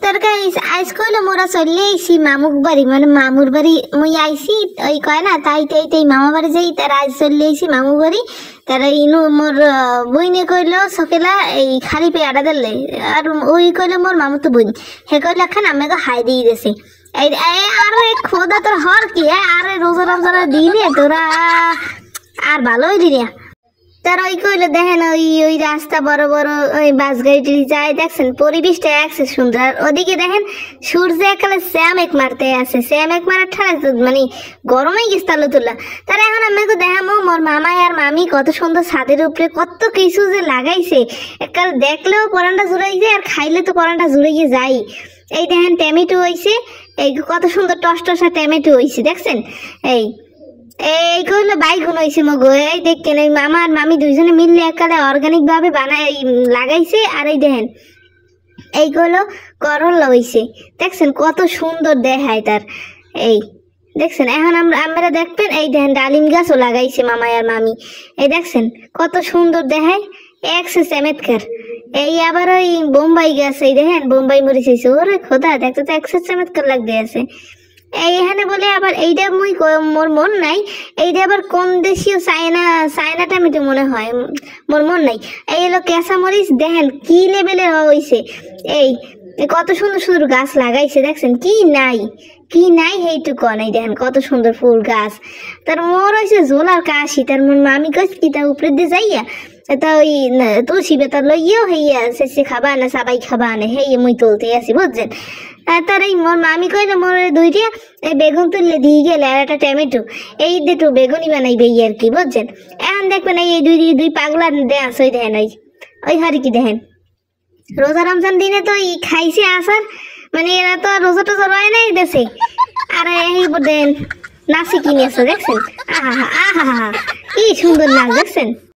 तर गाइस आज কইলো মোরা চলে আইছি মামুক বাড়ি মানে মামুর বাড়ি মুই আইছি ওই কয় না তাই তাই তাই মামা বাড়ি যাই তার আজ চলে আইছি মামু বাড়ি তার ইনু মোর বইনে কইলো সকেলা এই খালি পেয়াটা দিলে আর ওই কইলো মোর মামু তো বইন হে কইলা খান আমাকে হাই দিয়ে দিয়েছে এই আর খোদা তোর হর কি আরে রোজা রমজান দিনে তোরা আর ভালোই দিনে তার ওই কইলো দেখেন ওই ওই রাস্তা বড় বড় ওই বাস গাড়ি যায় দেখছেন পরিবেশটা একসে সুন্দর ওদিকে দেখেন সূর্য একালে শ্যামেক মারতে আছে শ্যামেক মারা ঠাড়া মানে গরমে গেছে তালো তোলা তার এখন আমাকে দেখামো মোর মামা আর মামি কত সুন্দর ছাদের উপরে কত কিছু যে লাগাইছে একাল দেখলেও পরানটা জুড়াই যায় আর খাইলে তো পরানটা জুড়ে গিয়ে যাই এই দেখেন টমেটো হইছে এই কত সুন্দর টসটসা টমেটো হইছে দেখছেন এই এই কইলো বাইগুন হইছে মগো এই দেখেন এই মামা আর মামি দুইজনে মিললে একালে অর্গানিক ভাবে বানাই লাগাইছে আর এই দেখেন এই কইলো করলা হইছে দেখছেন কত সুন্দর দেখায় তার এই দেখছেন এখন আমরা দেখবেন এই দেখেন ডালিম গাছও লাগাইছে মামা আর মামি এই দেখছেন কত সুন্দর দেখায় একশো চমৎকার এই আবার ওই বোম্বাই গাছ এই দেখেন বোম্বাই মরিচ হইছে ওরে খোদা দেখতে তো একশো চমৎকার লাগতে আছে এইখানে বলে আবার এইটা মুই মোর মন নাই এইটা আবার কোন দেশীয় চায়না টমেটো মনে হয় মোর মন নাই এই হলো কেঁচা মরিচ দেখেন কি লেভেলের হইছে এই কত সুন্দর সুন্দর গাছ লাগাইছে দেখছেন কি নাই সেইটুকু নাই দেখেন কত সুন্দর ফুল গাছ তার মোর হয়েছে ঝোলার কাশি তার মোর মামি কইছে কি তার উপরে দিয়ে যাইয়া তা ওই তুলসী বেতা লইয়াও হইয়া শেষে খাবা না সবাই খাবা না হেই মুই তুলতে আসি বুঝছেন তার এই মোর মামি কইলে মোর দুইটা এই বেগুন তুললে দিয়ে গেলে আর একটা টমেটো এই দুটো বেগুনই বানাইবে আর কি বুঝছেন এখন দেখবেন এই দুই পাগলা ডান্স ওই দেখেন ওই হারি কি দেখেন রোজা রমজান দিনে তো এই খাইছে আসার মানে এরা তো রোজা টোজা রয় নাই দেশে আর এই দেন নাচি কিনে আছে দেখছেন আহা আহা কি সুন্দর নাচ দেখছেন।